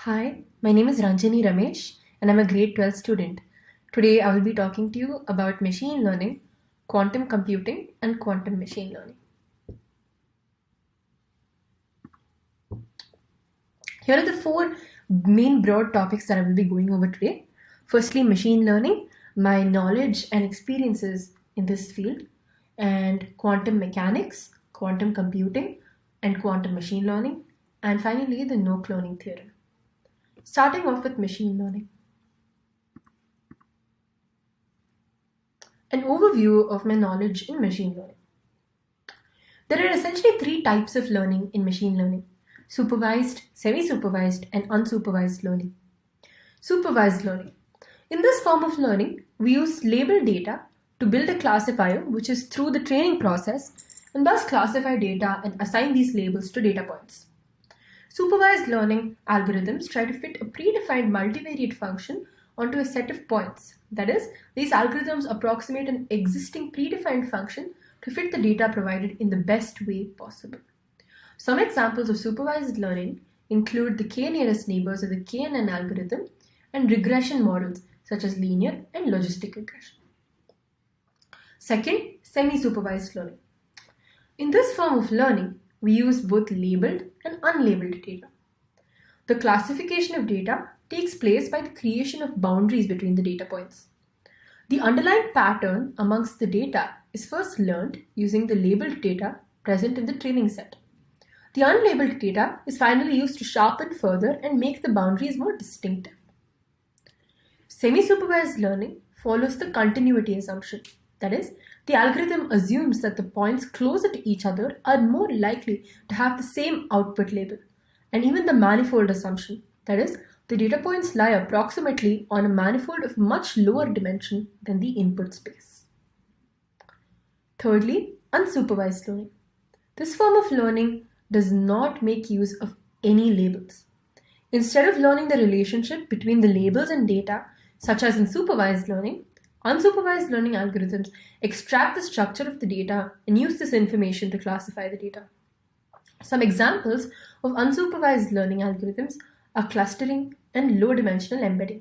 Hi, my name is Ranjani Ramesh and I'm a grade 12 student. Today I will be talking to you about machine learning, quantum computing and quantum machine learning. Here are the four main broad topics that I will be going over today. Firstly, machine learning, my knowledge and experiences in this field, and quantum mechanics, quantum computing and quantum machine learning, and finally the no cloning theorem. Starting off with machine learning. An overview of my knowledge in machine learning. There are essentially three types of learning in machine learning: supervised, semi-supervised, and unsupervised learning. Supervised learning. In this form of learning, we use labeled data to build a classifier which is through the training process and thus classify data and assign these labels to data points. Supervised learning algorithms try to fit a predefined multivariate function onto a set of points. That is, these algorithms approximate an existing predefined function to fit the data provided in the best way possible. Some examples of supervised learning include the k-nearest neighbors of the KNN algorithm and regression models such as linear and logistic regression. Second, semi-supervised learning. In this form of learning, we use both labeled and unlabeled data. The classification of data takes place by the creation of boundaries between the data points. The underlying pattern amongst the data is first learned using the labeled data present in the training set. The unlabeled data is finally used to sharpen further and make the boundaries more distinctive. Semi-supervised learning follows the continuity assumption. That is, the algorithm assumes that the points closer to each other are more likely to have the same output label, and even the manifold assumption. That is, the data points lie approximately on a manifold of much lower dimension than the input space. Thirdly, unsupervised learning. This form of learning does not make use of any labels. Instead of learning the relationship between the labels and data, such as in supervised learning, unsupervised learning algorithms extract the structure of the data and use this information to classify the data. Some examples of unsupervised learning algorithms are clustering and low-dimensional embedding.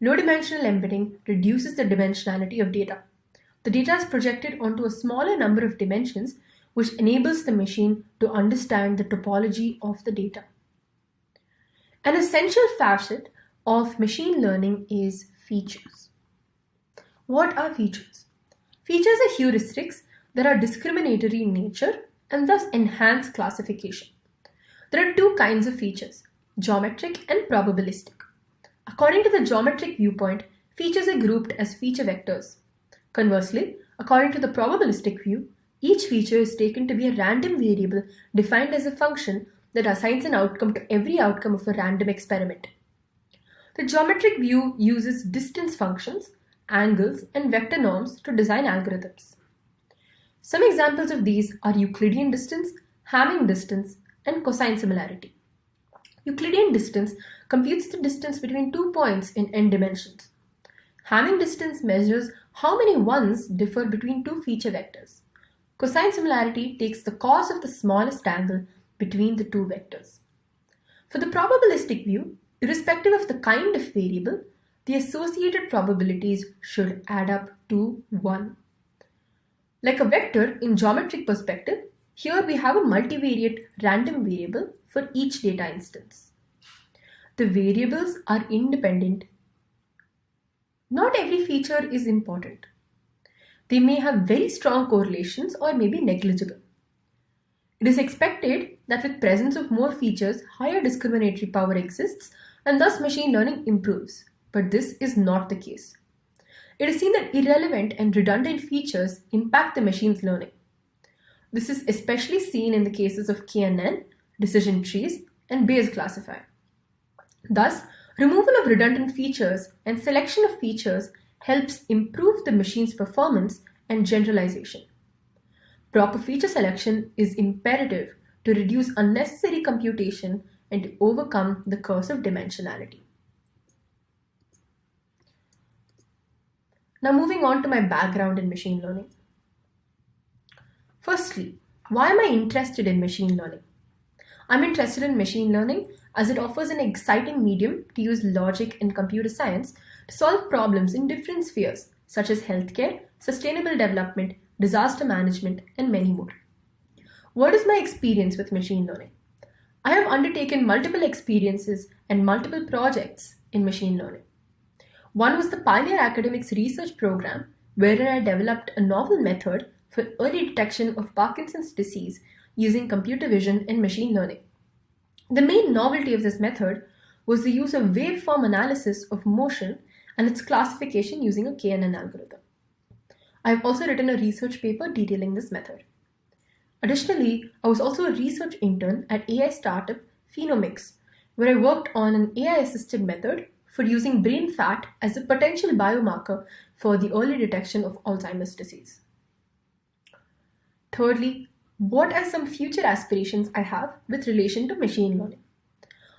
Low-dimensional embedding reduces the dimensionality of data. The data is projected onto a smaller number of dimensions, which enables the machine to understand the topology of the data. An essential facet of machine learning is features. What are features? Features are heuristics that are discriminatory in nature and thus enhance classification. There are two kinds of features: geometric and probabilistic. According to the geometric viewpoint, features are grouped as feature vectors. Conversely, according to the probabilistic view, each feature is taken to be a random variable defined as a function that assigns an outcome to every outcome of a random experiment. The geometric view uses distance functions, angles, and vector norms to design algorithms. Some examples of these are Euclidean distance, Hamming distance, and cosine similarity. Euclidean distance computes the distance between 2 points in n dimensions. Hamming distance measures how many ones differ between two feature vectors. Cosine similarity takes the cos of the smallest angle between the two vectors. For the probabilistic view, irrespective of the kind of variable, the associated probabilities should add up to 1. Like a vector in geometric perspective, here we have a multivariate random variable for each data instance. The variables are independent. Not every feature is important. They may have very strong correlations or may be negligible. It is expected that with presence of more features, higher discriminatory power exists and thus machine learning improves. But this is not the case. It is seen that irrelevant and redundant features impact the machine's learning. This is especially seen in the cases of KNN, decision trees, and Bayes classifier. Thus, removal of redundant features and selection of features helps improve the machine's performance and generalization. Proper feature selection is imperative to reduce unnecessary computation and to overcome the curse of dimensionality. Now moving on to my background in machine learning. Firstly, why am I interested in machine learning? I'm interested in machine learning as it offers an exciting medium to use logic and computer science to solve problems in different spheres such as healthcare, sustainable development, disaster management, and many more. What is my experience with machine learning? I have undertaken multiple experiences and multiple projects in machine learning. One was the Pioneer Academics Research Program, wherein I developed a novel method for early detection of Parkinson's disease using computer vision and machine learning. The main novelty of this method was the use of waveform analysis of motion and its classification using a KNN algorithm. I have also written a research paper detailing this method. Additionally, I was also a research intern at AI startup Phenomics, where I worked on an AI-assisted method for using brain fat as a potential biomarker for the early detection of Alzheimer's disease. Thirdly, what are some future aspirations I have with relation to machine learning?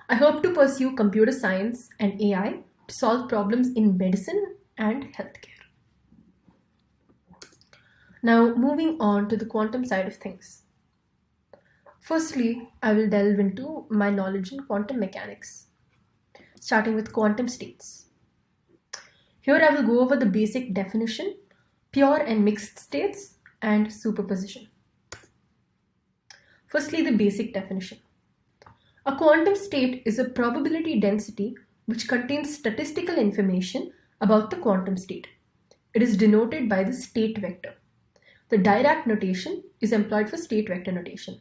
I hope to pursue computer science and AI to solve problems in medicine and healthcare. Now, moving on to the quantum side of things. Firstly, I will delve into my knowledge in quantum mechanics, starting with quantum states. Here I will go over the basic definition, pure and mixed states, and superposition. Firstly, the basic definition. A quantum state is a probability density which contains statistical information about the quantum state. It is denoted by the state vector. The Dirac notation is employed for state vector notation.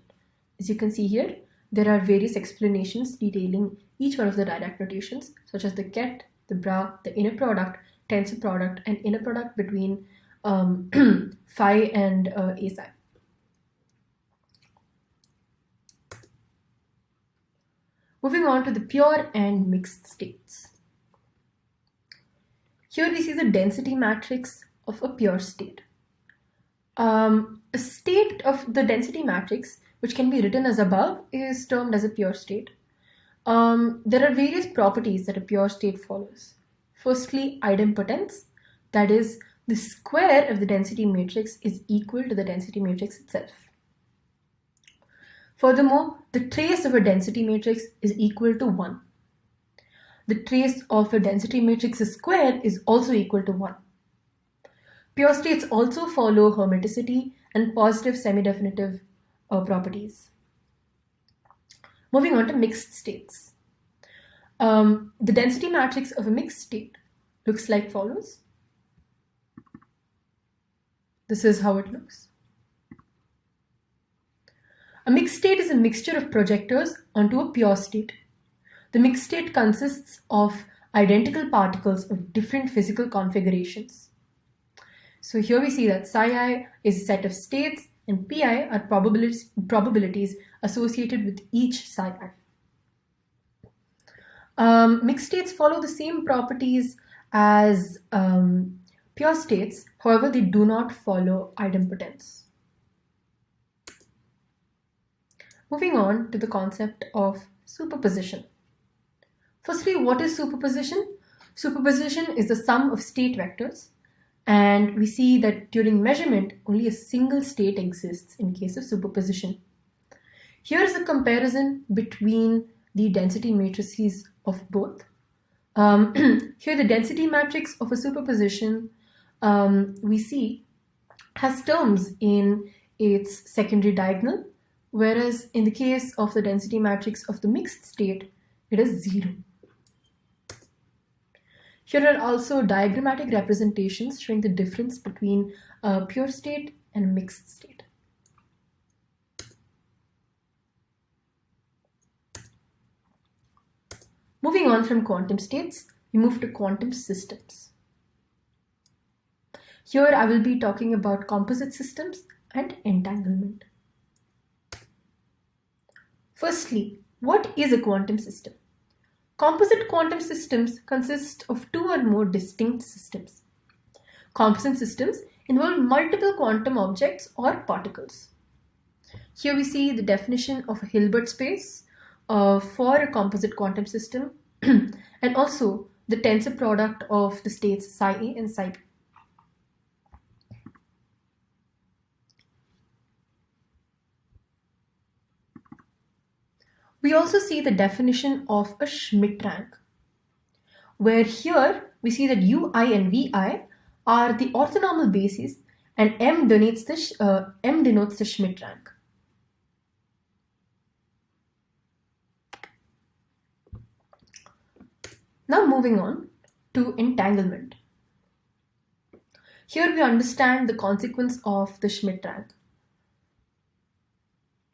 As you can see here, there are various explanations detailing each one of the Dirac notations, such as the ket, the bra, the inner product, tensor product, and inner product between phi and a psi. Moving on to the pure and mixed states. Here we see the density matrix of a pure state. A state of the density matrix, which can be written as above, is termed as a pure state. There are various properties that a pure state follows. Firstly, idempotence, that is, the square of the density matrix is equal to the density matrix itself. Furthermore, the trace of a density matrix is equal to 1. The trace of a density matrix square is also equal to 1. Pure states also follow hermiticity and positive semi-definitive properties. Moving on to mixed states. The density matrix of a mixed state looks like follows. This is how it looks. A mixed state is a mixture of projectors onto a pure state. The mixed state consists of identical particles of different physical configurations. So here we see that psi I is a set of states and pi are probabilities associated with each psi I. Mixed states follow the same properties as pure states, however they do not follow idempotence. Moving on to the concept of superposition. Firstly, what is superposition? Superposition is the sum of state vectors, and we see that during measurement, only a single state exists in case of superposition. Here is a comparison between the density matrices of both. Here the density matrix of a superposition we see has terms in its secondary diagonal, whereas in the case of the density matrix of the mixed state, it is 0. Here are also diagrammatic representations showing the difference between a pure state and a mixed state. Moving on from quantum states, we move to quantum systems. Here I will be talking about composite systems and entanglement. Firstly, what is a quantum system? Composite quantum systems consist of two or more distinct systems. Composite systems involve multiple quantum objects or particles. Here we see the definition of a Hilbert space for a composite quantum system and also the tensor product of the states psi A and psi B. We also see the definition of a Schmidt rank, where here we see that Ui and Vi are the orthonormal bases and M denotes the Schmidt rank. Now moving on to entanglement. Here we understand the consequence of the Schmidt rank.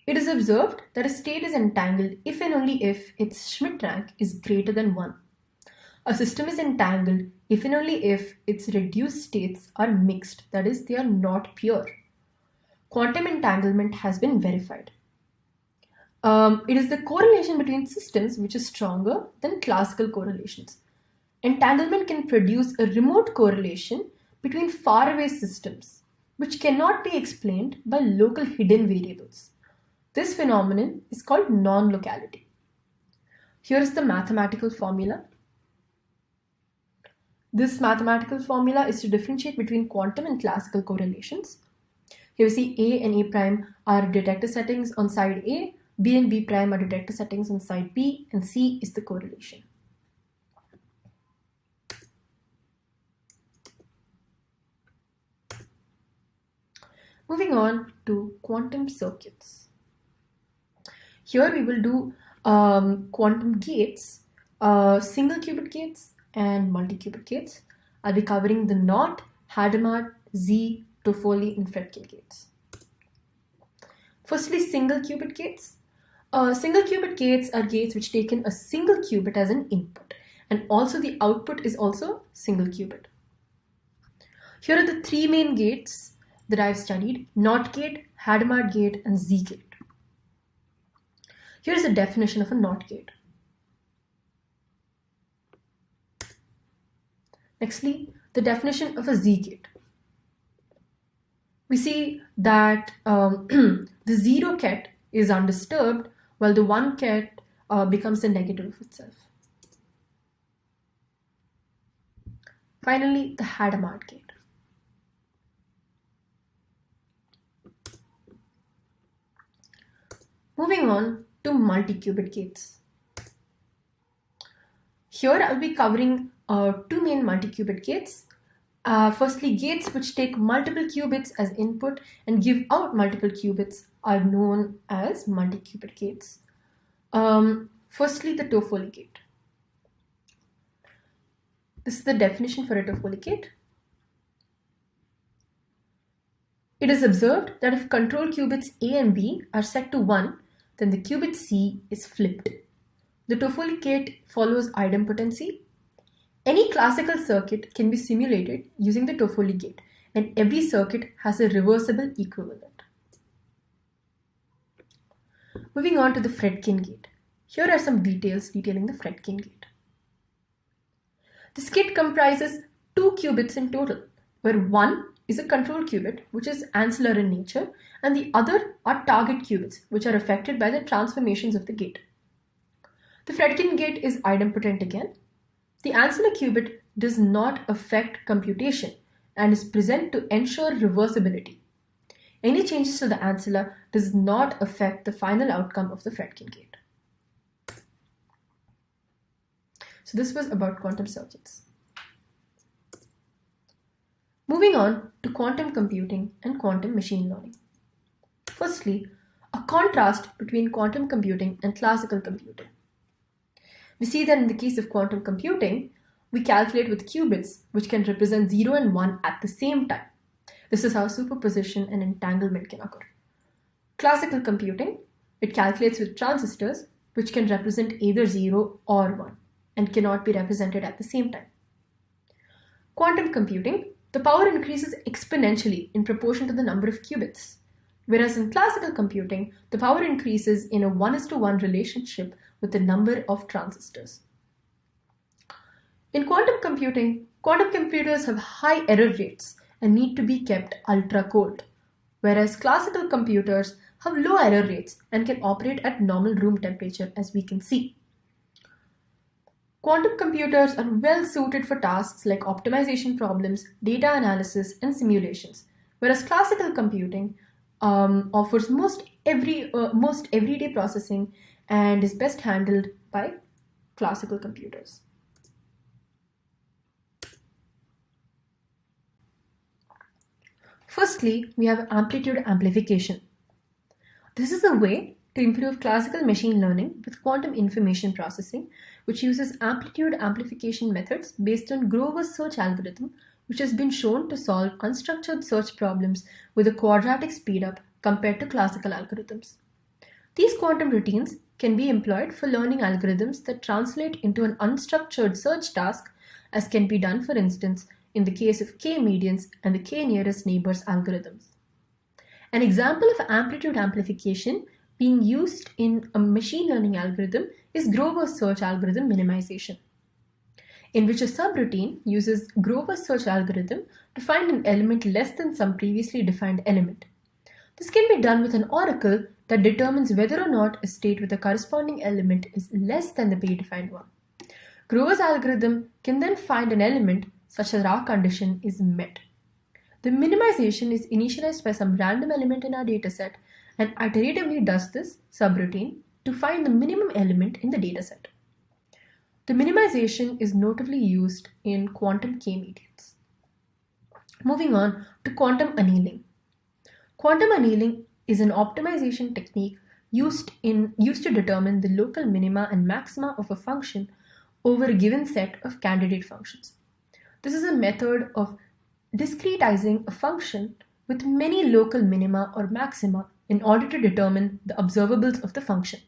It is observed that a state is entangled if and only if its Schmidt rank is greater than 1. A system is entangled if and only if its reduced states are mixed, that is, they are not pure. Quantum entanglement has been verified. It is the correlation between systems which is stronger than classical correlations. Entanglement can produce a remote correlation between faraway systems, which cannot be explained by local hidden variables. This phenomenon is called non-locality. Here is the mathematical formula. This mathematical formula is to differentiate between quantum and classical correlations. Here we see A and A prime are detector settings on side A, B and B prime are detector settings on side B, and C is the correlation. Moving on to quantum circuits. Here we will do quantum gates, single qubit gates and multi-qubit gates. I'll be covering the NOT, Hadamard, Z, Toffoli and Fredkin gates. Firstly, single qubit gates. Single qubit gates are gates which take in a single qubit as an input, and also the output is also single qubit. Here are the three main gates that I've studied: NOT gate, Hadamard gate and Z gate. Here is a definition of a NOT gate. Nextly, the definition of a Z gate. We see that the 0 ket is undisturbed while the 1 ket becomes a negative of itself. Finally, the Hadamard gate. Moving on to multi-qubit gates. Here I'll be covering two main multi-qubit gates. Firstly, gates which take multiple qubits as input and give out multiple qubits are known as multi-qubit gates. Firstly, the Toffoli gate. This is the definition for a Toffoli gate. It is observed that if control qubits A and B are set to 1, then the qubit C is flipped. The Toffoli gate follows idempotency. Any classical circuit can be simulated using the Toffoli gate, and every circuit has a reversible equivalent. Moving on to the Fredkin gate. Here are some details detailing the Fredkin gate. This gate comprises 2 qubits in total, where one is a control qubit, which is ancillar in nature, and the other are target qubits, which are affected by the transformations of the gate. The Fredkin gate is idempotent again. The ancillar qubit does not affect computation and is present to ensure reversibility. Any changes to the ancillar does not affect the final outcome of the Fredkin gate. So this was about quantum circuits. Moving on to quantum computing and quantum machine learning. Firstly, a contrast between quantum computing and classical computing. We see that in the case of quantum computing, we calculate with qubits which can represent 0 and 1 at the same time. This is how superposition and entanglement can occur. Classical computing, it calculates with transistors which can represent either 0 or 1 and cannot be represented at the same time. Quantum computing, the power increases exponentially in proportion to the number of qubits, whereas in classical computing, the power increases in a 1:1 relationship with the number of transistors. In quantum computing, quantum computers have high error rates and need to be kept ultra cold, whereas classical computers have low error rates and can operate at normal room temperature, as we can see. Quantum computers are well suited for tasks like optimization problems, data analysis, and simulations, whereas classical computing offers most everyday processing and is best handled by classical computers. Firstly, we have amplitude amplification. This is a way to improve classical machine learning with quantum information processing, which uses amplitude amplification methods based on Grover's search algorithm, which has been shown to solve unstructured search problems with a quadratic speedup compared to classical algorithms. These quantum routines can be employed for learning algorithms that translate into an unstructured search task, as can be done, for instance, in the case of k-medians and the k-nearest neighbors algorithms. An example of amplitude amplification being used in a machine learning algorithm is Grover's search algorithm minimization, in which a subroutine uses Grover's search algorithm to find an element less than some previously defined element. This can be done with an oracle that determines whether or not a state with a corresponding element is less than the predefined one. Grover's algorithm can then find an element such that our condition is met. The minimization is initialized by some random element in our dataset and iteratively does this subroutine to find the minimum element in the dataset. The minimization is notably used in quantum k-medians. Moving on to quantum annealing. Quantum annealing is an optimization technique used to determine the local minima and maxima of a function over a given set of candidate functions. This is a method of discretizing a function with many local minima or maxima in order to determine the observables of the function.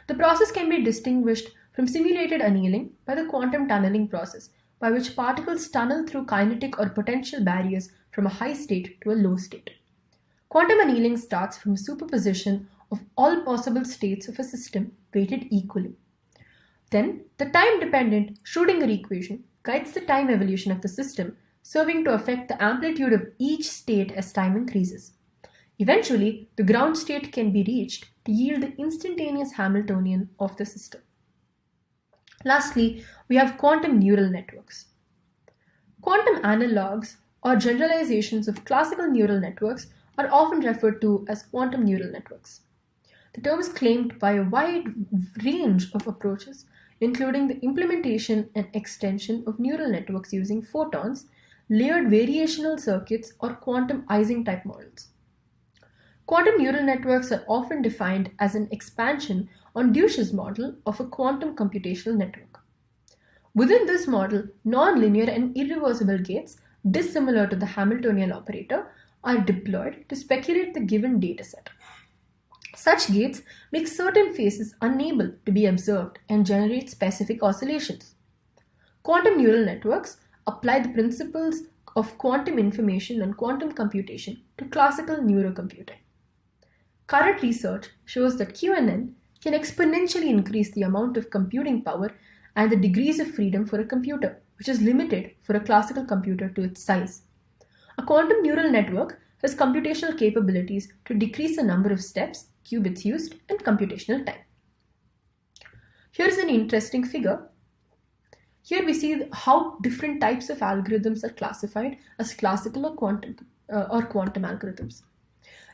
The process can be distinguished from simulated annealing by the quantum tunneling process, by which particles tunnel through kinetic or potential barriers from a high state to a low state. Quantum annealing starts from a superposition of all possible states of a system weighted equally. Then, the time-dependent Schrödinger equation guides the time evolution of the system, serving to affect the amplitude of each state as time increases. Eventually, the ground state can be reached to yield the instantaneous Hamiltonian of the system. Lastly, we have quantum neural networks. Quantum analogs, or generalizations of classical neural networks, are often referred to as quantum neural networks. The term is claimed by a wide range of approaches, including the implementation and extension of neural networks using photons, layered variational circuits, or quantum Ising type models. Quantum neural networks are often defined as an expansion on Deutsch's model of a quantum computational network. Within this model, nonlinear and irreversible gates, dissimilar to the Hamiltonian operator, are deployed to speculate the given dataset. Such gates make certain phases unable to be observed and generate specific oscillations. Quantum neural networks apply the principles of quantum information and quantum computation to classical neurocomputing. Current research shows that QNN can exponentially increase the amount of computing power and the degrees of freedom for a computer, which is limited for a classical computer to its size. A quantum neural network has computational capabilities to decrease the number of steps, qubits used, and computational time. Here is an interesting figure. Here we see how different types of algorithms are classified as classical or quantum algorithms.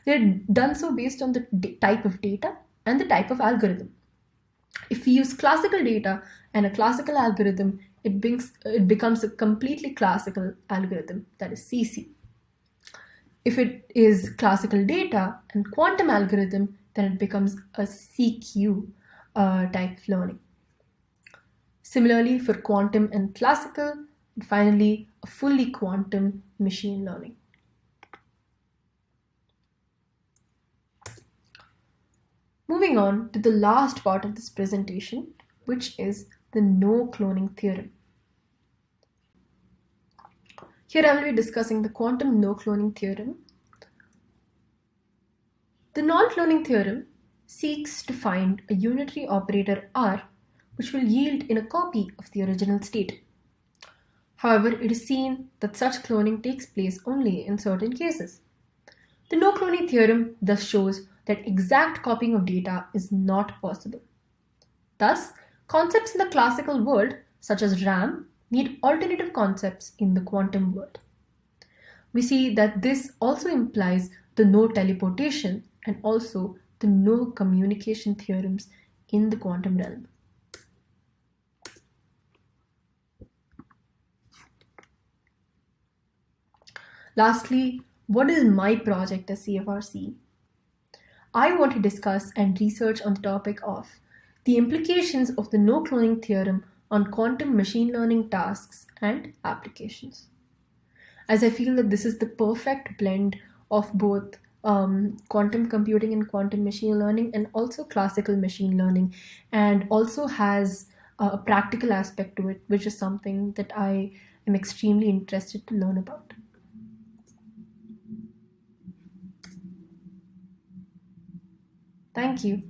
They're done so based on the type of data and the type of algorithm. If we use classical data and a classical algorithm, it becomes a completely classical algorithm, that is CC. If it is classical data and quantum algorithm, then it becomes a CQ type of learning. Similarly for quantum and classical, and finally a fully quantum machine learning. Moving on to the last part of this presentation, which is the no-cloning theorem. Here I will be discussing the quantum no-cloning theorem. The non-cloning theorem seeks to find a unitary operator R which will yield in a copy of the original state. However, it is seen that such cloning takes place only in certain cases. The no-cloning theorem thus shows that exact copying of data is not possible. Thus, concepts in the classical world, such as RAM, need alternative concepts in the quantum world. We see that this also implies the no teleportation and also the no communication theorems in the quantum realm. Lastly, what is my project as CFRC? I want to discuss and research on the topic of the implications of the no cloning theorem on quantum machine learning tasks and applications, as I feel that this is the perfect blend of both quantum computing and quantum machine learning, and also classical machine learning, and also has a practical aspect to it, which is something that I am extremely interested to learn about. Thank you.